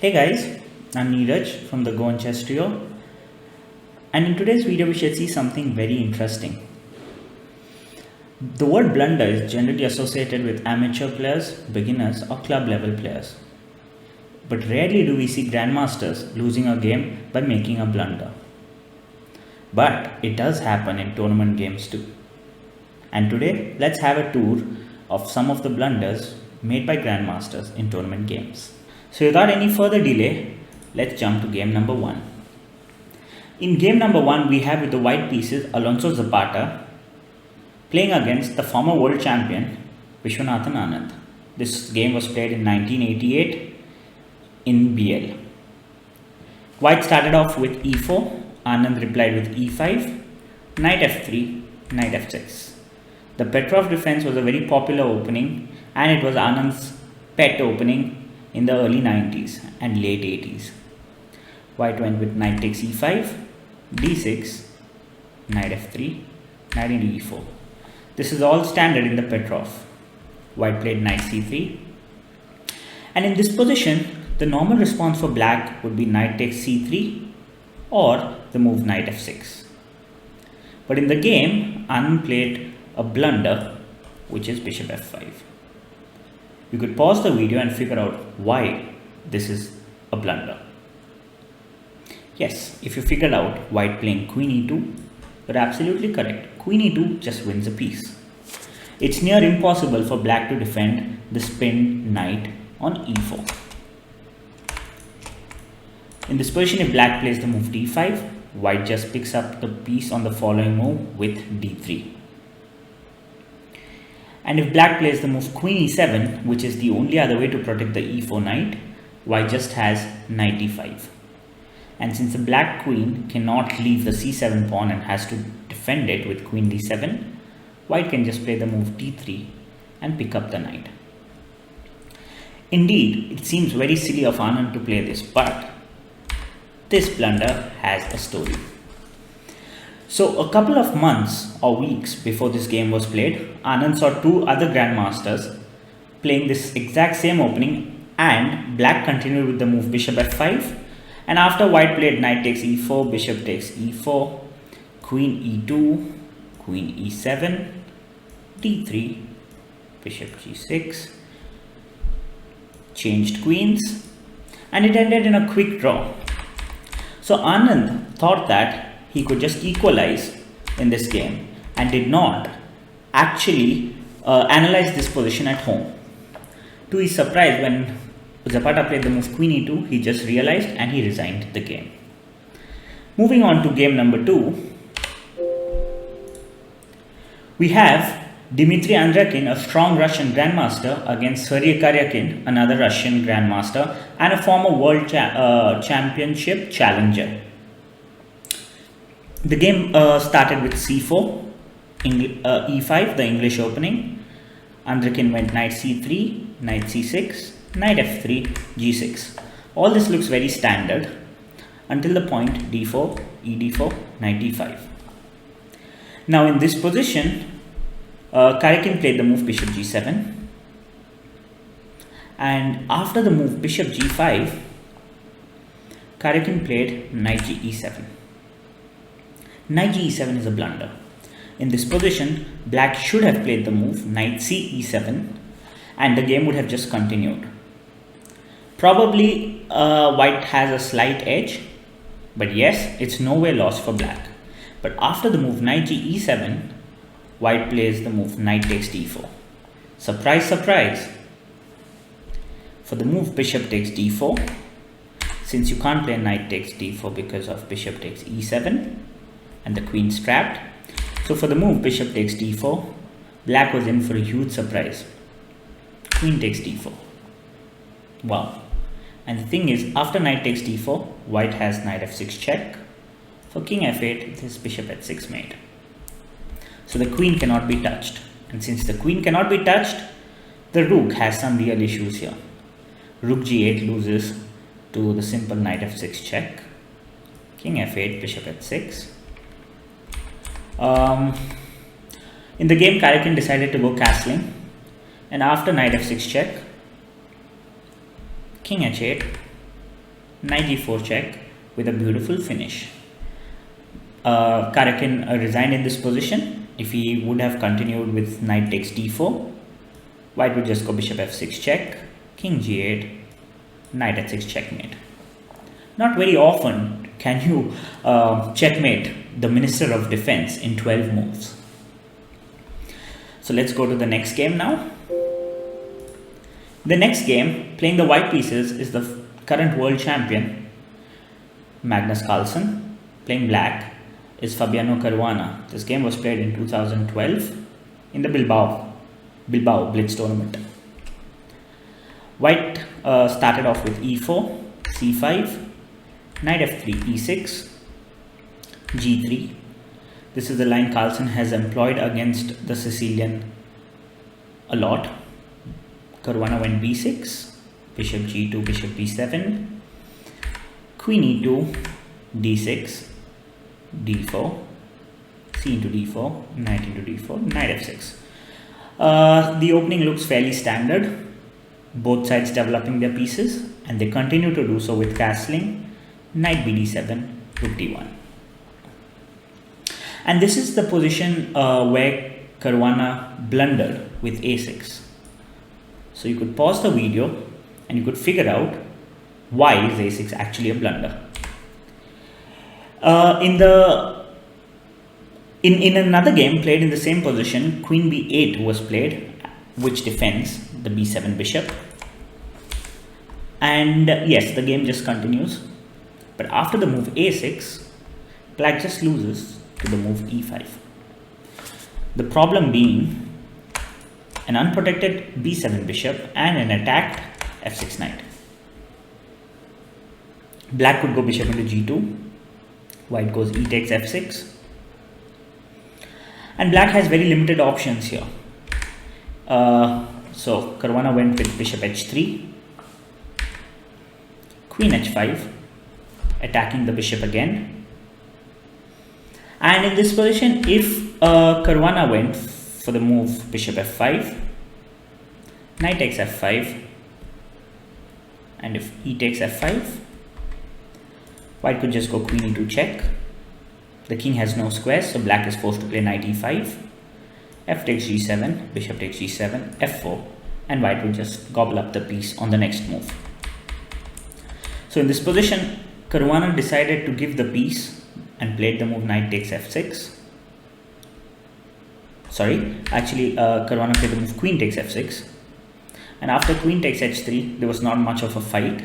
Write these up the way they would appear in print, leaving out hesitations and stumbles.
Hey guys, I'm Niraj from the Go on Chess Trio, and in today's video we shall see something very interesting. The word blunder is generally associated with amateur players, beginners or club level players. But rarely do we see grandmasters losing a game by making a blunder. But it does happen in tournament games too. And today let's have a tour of some of the blunders made by grandmasters in tournament games. So without any further delay, let's jump to game number 1. In game number 1, we have with the white pieces Alonso Zapata playing against the former world champion Viswanathan Anand. This game was played in 1988 in BL. White started off with e4, Anand replied with e5, knight f3, knight f6. The Petrov defense was a very popular opening and it was Anand's pet opening in the early 90s and late 80s. White went with knight takes e5, d6, knight f3, knight into e4. This is all standard in the Petrov. White played knight c3. And in this position, the normal response for black would be knight takes c3 or the move knight f6. But in the game, Anand played a blunder, which is bishop f5. You could pause the video and figure out why this is a blunder. Yes, if you figured out white playing queen e2, you're absolutely correct. Queen e2 just wins a piece. It's near impossible for black to defend the pinned knight on e4. In this position, if black plays the move d5, white just picks up the piece on the following move with d3. And if black plays the move queen e7, which is the only other way to protect the e4 knight, white just has knight e5. And since the black queen cannot leave the c7 pawn and has to defend it with queen d7, white can just play the move d3 and pick up the knight. Indeed, it seems very silly of Anand to play this, but this blunder has a story. So a couple of months or weeks before this game was played, Anand saw two other grandmasters playing this exact same opening, and black continued with the move bishop f5, and after white played knight takes e4, bishop takes e4, queen e2, queen e7, d3, bishop g6, changed queens, and it ended in a quick draw. So Anand thought that he could just equalize in this game and did not actually analyze this position at home. To his surprise, when Zapata played the move queen e2, he just realized and he resigned the game. Moving on to game number 2, we have Dmitry Andrakhin, a strong Russian grandmaster, against Sergei Karyakin, another Russian grandmaster and a former world championship challenger. The game started with c4, e5, the English opening. Andrakhin went knight c3, knight c6, knight f3, g6. All this looks very standard until the point d4, ed4, knight d5. Now in this position, Karyakin played the move bishop g7, and after the move bishop g5, Karyakin played knight e7. Knight e7 is a blunder. In this position, black should have played the move knight e7 and the game would have just continued. Probably white has a slight edge, but yes, it's no way lost for black. But after the move knight e7, white plays the move knight takes d4. Surprise, surprise. For the move bishop takes d4, since you can't play knight takes d4 because of bishop takes e7, and the queen's trapped. So for the move bishop takes d4, black was in for a huge surprise. Queen takes d4. Wow. And the thing is, after knight takes d4, white has knight f6 check. For king f8, this bishop h6 mate. So the queen cannot be touched. And since the queen cannot be touched, the rook has some real issues here. Rook g8 loses to the simple knight f6 check. King f8, bishop h6. In the game, Karyakin decided to go castling, and after knight f6 check, king h8, knight e4 check with a beautiful finish. Karakin resigned in this position. If he would have continued with knight takes d4, white would just go bishop f6 check, king g8, knight h6 checkmate. Not very often can you checkmate the Minister of Defense in 12 moves. So let's go to the next game now. The next game, playing the white pieces, is the current world champion, Magnus Carlsen. Playing black is Fabiano Caruana. This game was played in 2012 in the Bilbao Blitz tournament. White started off with e4, c5, knight f3, e6, g3. This is the line Carlsen has employed against the Sicilian a lot. Caruana went b6, bishop g2, bishop b7, queen e2, d6, d4, c into d4, knight into d4, knight f6. The opening looks fairly standard, both sides developing their pieces, and they continue to do so with castling, knight bd7, rook d1. And this is the position where Caruana blundered with a6. So you could pause the video and you could figure out why is a6 actually a blunder. In another game played in the same position, queen b8 was played, which defends the b7 bishop. And yes, the game just continues. But after the move a6, black just loses to the move e5. The problem being an unprotected b7 bishop and an attacked f6 knight. Black could go bishop into g2, white goes e takes f6, and black has very limited options here. So Caruana went with bishop h3, queen h5, attacking the bishop again. And in this position, if Caruana went for the move bishop f5, knight takes f5, and if e takes f5, white could just go queen e2 check. The king has no squares, so black is forced to play knight e5, f takes g7, bishop takes g7, f4, and white would just gobble up the piece on the next move. So in this position, Caruana decided to give the piece and played the move knight takes f6. Caruana played the move queen takes f6. And after queen takes h3, there was not much of a fight.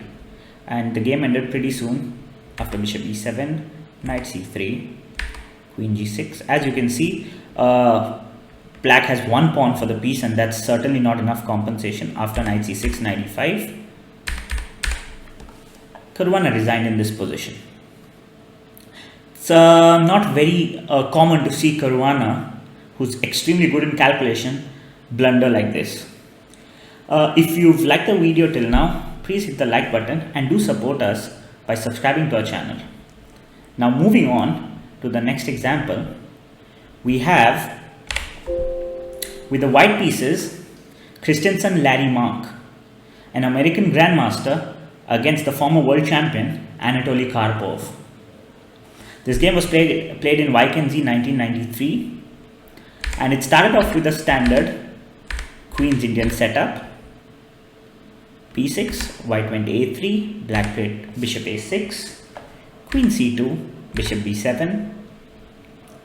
And the game ended pretty soon after bishop e7, knight c3, queen g6. As you can see, black has one pawn for the piece, and that's certainly not enough compensation. After knight c6, knight e5, Caruana resigned in this position. It's not very common to see Caruana, who's extremely good in calculation, blunder like this. If you've liked the video till now, please hit the like button and do support us by subscribing to our channel. Now moving on to the next example, we have with the white pieces, Christensen Larry Mark, an American Grandmaster against the former world champion Anatoly Karpov. This game was played in YKNZ 1993, and it started off with a standard Queen's Indian setup. p6, white went a3, black played bishop a6, queen c2, bishop b7,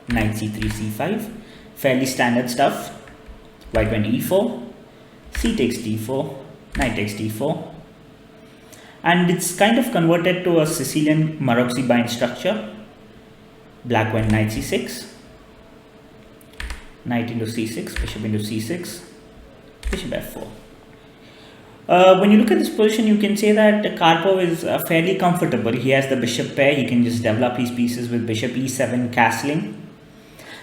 knight c3, c5, fairly standard stuff. White went e4, c takes d4, knight takes d4, and it's kind of converted to a Sicilian Maroczy bind structure. Black went knight c6, knight into c6, bishop into c6, bishop f4. When you look at this position, you can say that Karpov is fairly comfortable. He has the bishop pair. He can just develop his pieces with bishop e7 castling,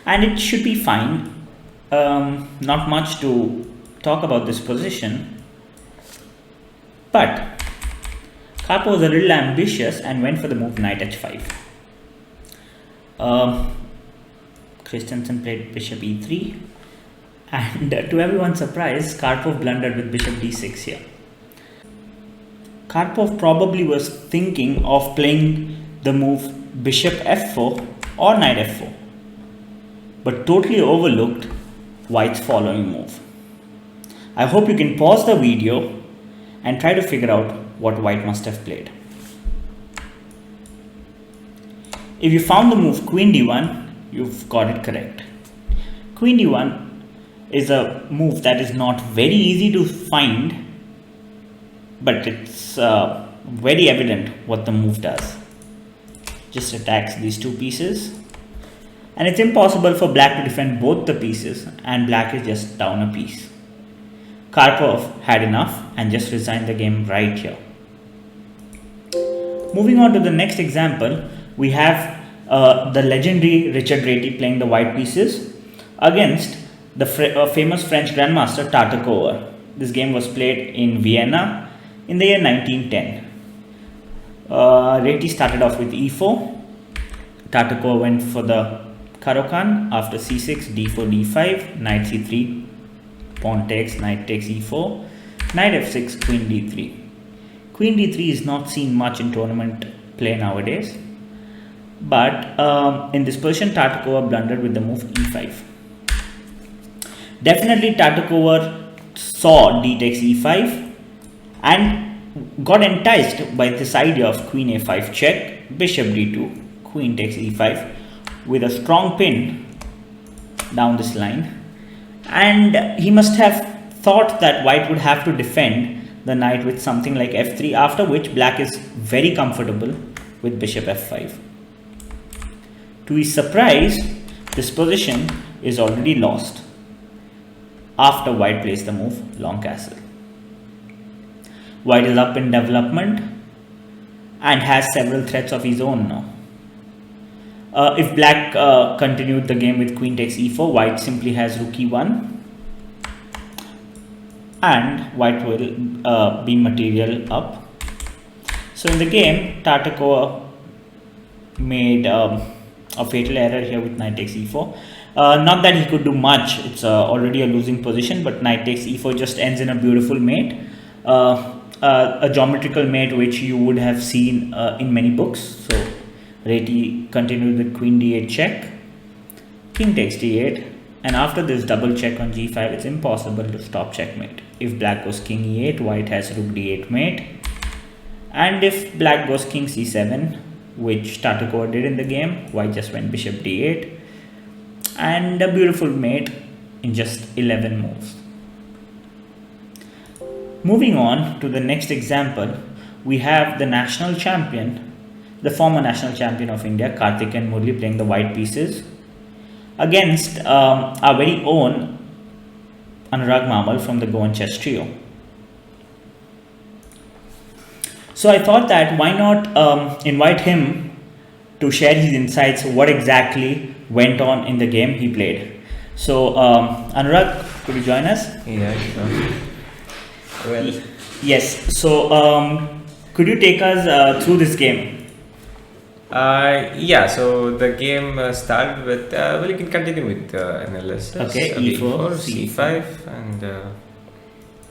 and it should be fine. Not much to talk about this position, but Karpov was a little ambitious and went for the move knight h5. Christensen played bishop e3, and to everyone's surprise, Karpov blundered with bishop d6 here. Karpov probably was thinking of playing the move bishop f4 or knight f4, but totally overlooked white's following move. I hope you can pause the video and try to figure out what white must have played. If you found the move queen d1, you've got it correct. Queen d1 is a move that is not very easy to find, but it's very evident what the move does. Just attacks these two pieces, and it's impossible for black to defend both the pieces, and black is just down a piece. Karpov had enough and just resigned the game right here. Moving on to the next example, we have the legendary Richard Reti playing the white pieces against the famous French Grandmaster Tartikoff. This game was played in Vienna in the year 1910. Reti started off with e4. Tartikoff went for the Caro-Kann after c6, d4, d5, knight c3, pawn takes, knight takes e4, knight f6, queen d3. Queen d3 is not seen much in tournament play nowadays, but in this position Tartikoff blundered with the move e5. Definitely Tartikoff saw d takes e5 and got enticed by this idea of queen a5 check, bishop d2, queen takes e5 with a strong pin down this line, and he must have thought that white would have to defend the knight with something like f3, after which black is very comfortable with bishop f5. To his surprise, this position is already lost after white plays the move long castle. White is up in development and has several threats of his own now. If black continued the game with queen takes e4, white simply has rook e1, and white will be material up. So in the game, Tartikoff made a fatal error here with knight takes e4. Not that he could do much, it's already a losing position, but knight takes e4 just ends in a beautiful mate, a geometrical mate which you would have seen in many books. So Reti continued with queen d8 check, king takes d8, and after this double check on g5, it's impossible to stop checkmate. If black goes king e8, white has rook d8 mate, and if black goes king c7, which Tartikoff did in the game, white just went bishop d8, and a beautiful mate in just 11 moves. Moving on to the next example, we have the national champion, the former national champion of India, Karthik and Murli, playing the white pieces against our very own Anurag Mhamal from the Goan chess trio. So I thought that why not invite him to share his insights, what exactly went on in the game he played. So Anurag, could you join us? Yeah, sure. Well, yes. So could you take us through this game? yeah, so the game started with, well, you can continue with analysis. Okay, e4, c5, and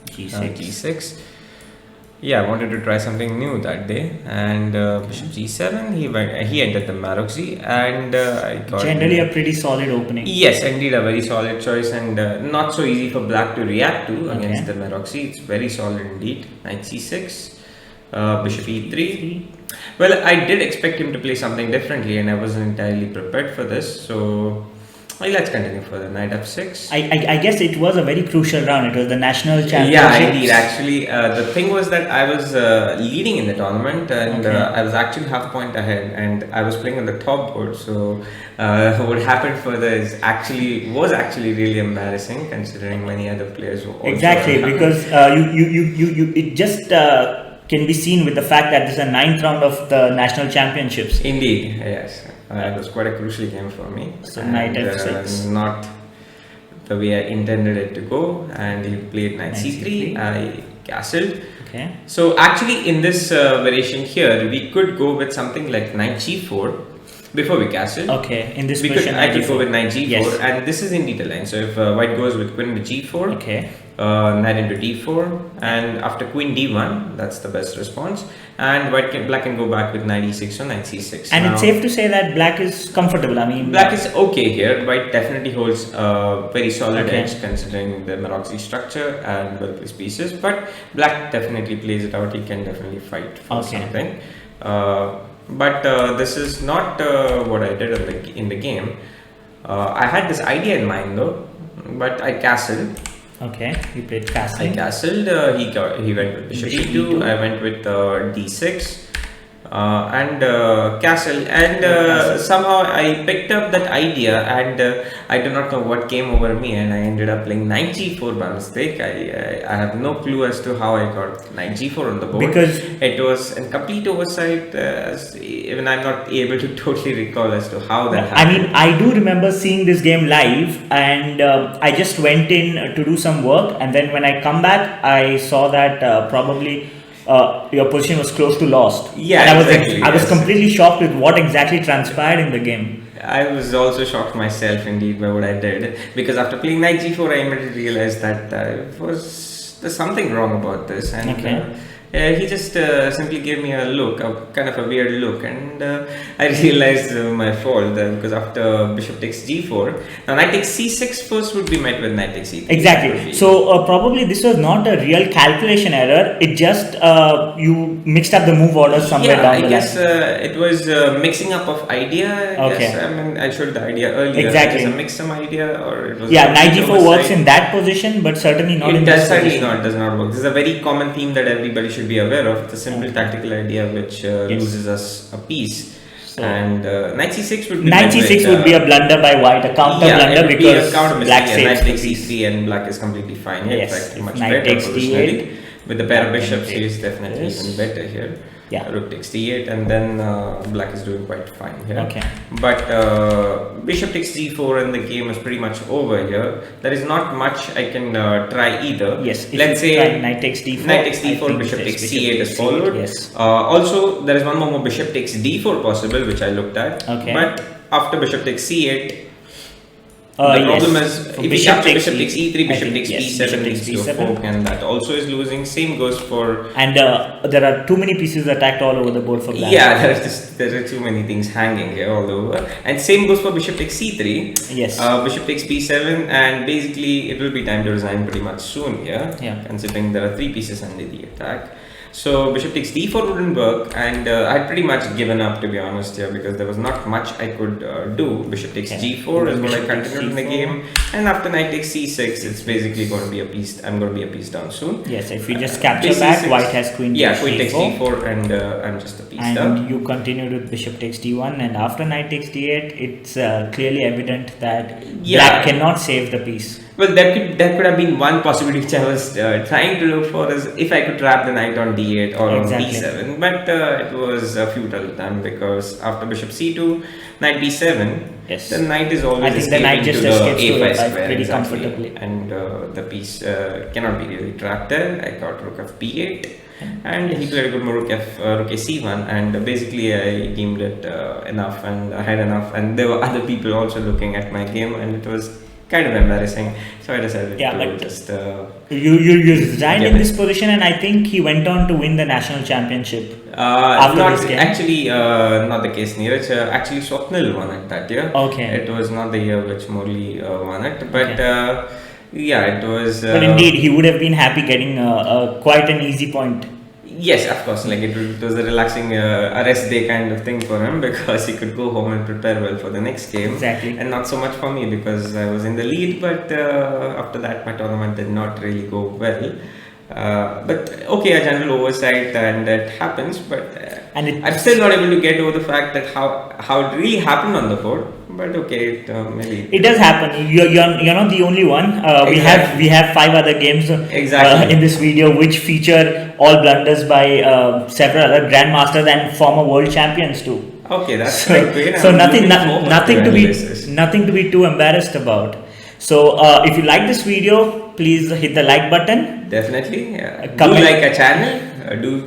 g6. g6. Yeah, I wanted to try something new that day, and bishop g7, he entered the Maroczy, and I got... Generally a pretty solid opening. Yes, indeed a very solid choice, and not so easy for black to react to against the Maroczy. It's very solid indeed. Knight c6, bishop e3. Well, I did expect him to play something differently, and I wasn't entirely prepared for this, so well, let's continue further. Knight f6. I guess it was a very crucial round. It was the national championship. Yeah, indeed. Actually, the thing was that I was leading in the tournament, and I was actually half point ahead, and I was playing on the top board. So what happened further was actually really embarrassing, considering many other players were also exactly, because you it just can be seen with the fact that this is a 9th round of the national championships. Indeed, yes. It was quite a crucial game for me. So knight f6. Not the way I intended it to go, and he played knight c3. I castled. Okay. So actually, in this variation here, we could go with something like knight g4 before we castle. Okay. In this I could go with knight g4, yes. and this is indeed a line. So if white goes with queen to g4, okay, knight into d4, and after queen d1, that's the best response. And black can go back with knight e6 or knight c6. And it's safe to say that black is comfortable. I mean, black is okay here. White definitely holds a very solid edge considering the Maroczy structure and well-placed pieces. But black definitely plays it out. He can definitely fight for something. But this is not what I did in the game. I had this idea in mind though, but I castled. Okay, you played castling. I castled. He went with bishop e2. I went with d6 and castle. And somehow I picked up that idea, and I do not know what came over me, and I ended up playing knight g4 by mistake. I have no clue as to how I got knight g4 on the board, because it was a complete oversight. Even I'm not able to totally recall as to how that happened. I mean, I do remember seeing this game live, and I just went in to do some work, and then when I come back, I saw that probably your position was close to lost. Yeah, and I was completely shocked with what exactly transpired in the game. I was also shocked myself indeed by what I did, because after playing knight g4, I immediately realized that there's something wrong about this, and he just simply gave me a look, a kind of a weird look, and I realized my fault because after bishop takes g4, now knight takes c6 first would be met with knight takes e3. Exactly. So probably this was not a real calculation error. It just you mixed up the move order somewhere down the line. I guess it was mixing up of idea. Yes, I mean I showed the idea earlier. Exactly. It was a mix some idea, or it was knight g4 works in that position, but certainly not in this position. It does not work. This is a very common theme that everybody should be aware of. It's a simple tactical idea which loses us a piece. So, and knight c6 would be would be a blunder by white, a counter blunder, because black saves knight takes e3 and black is completely fine. Yes, in fact, much knight better takes positionally. d8, with the pair of bishops, he is definitely even better here. Rook takes d8, and then black is doing quite fine here. But bishop takes g4 and the game is pretty much over here. There is not much I can try either. Let's say knight takes d4, bishop takes c8 is followed. Also, there is one more bishop takes d4 possible, which I looked at. But after bishop takes c8, the problem is if we capture bishop takes e3, bishop takes b7, leads to a fork, and that also is losing. Same goes for... And there are too many pieces attacked all over the board for black. Yeah, there are too many things hanging here all over. And same goes for bishop takes c3. Bishop takes b7, and basically it will be time to resign pretty much soon here, considering there are 3 pieces under the attack. So bishop takes d4 wouldn't work, and I had pretty much given up, to be honest here, because there was not much I could do. Bishop takes g4 is what I continued in the game, and after knight takes c6, it's basically going to be a piece. I'm going to be a piece down soon. If you just capture back, white has queen takes queen takes d4, d4, and I'm just a piece down. And you continued with bishop takes d1, and after knight takes d8, it's clearly evident that black cannot save the piece. Well, that could have been one possibility which I was trying to look for, is if I could trap the knight on d8 or on d7, but it was a futile attempt, because after bishop c2, knight b7, the knight is always escaping to the a5 square pretty comfortably, and the piece cannot be really trapped there. I got rook of b8, and he played a good rook a c1, and basically I deemed it enough, and I had enough, and there were other people also looking at my game, and it was kind of embarrassing, so I decided to just you resigned in this position, and I think he went on to win the national championship after this game. Actually, not the case, Niraj. Actually, Swapnil won it that year. It was not the year which Morley won it, but it was. But indeed, he would have been happy getting quite an easy point. Yes, of course. Like it was a relaxing rest day kind of thing for him, because he could go home and prepare well for the next game. And not so much for me, because I was in the lead. But after that, my tournament did not really go well. But a general oversight, and that happens. But I'm still not able to get over the fact that how it really happened on the board. But maybe it does happen. You're not the only one. We have 5 other games in this video which feature all blunders by several other grandmasters and former world champions too. That's great. So nothing to be too embarrassed about. So if you like this video, please hit the like button. Definitely. Do like our channel. Do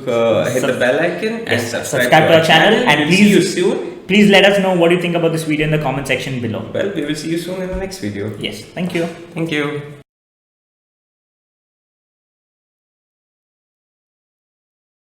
hit the bell icon and subscribe to our channel. And please see you soon. Please let us know what you think about this video in the comment section below. Well, we will see you soon in the next video. Yes. Thank you. Thank you.